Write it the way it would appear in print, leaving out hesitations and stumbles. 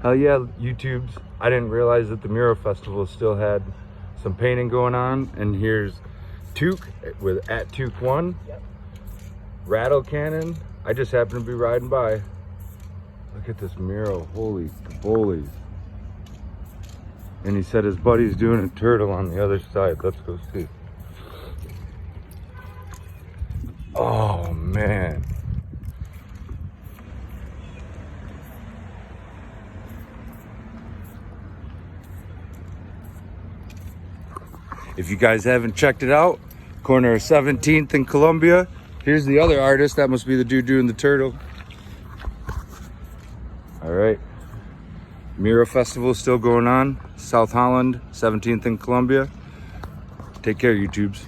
Hell yeah, YouTubes. I didn't realize that the Mural Festival still had some painting going on. And here's Took with at Took1. Yep. Rattle Cannon. I just happened to be riding by. Look at this mural. Holy bullies. And he said his buddy's doing a turtle on the other side. Let's go see. Oh man. If you guys haven't checked it out, corner of 17th and Columbia. Here's the other artist. That must be the dude doing the turtle. All right. Mural Festival still going on. South Holland, 17th and Columbia. Take care, YouTubes.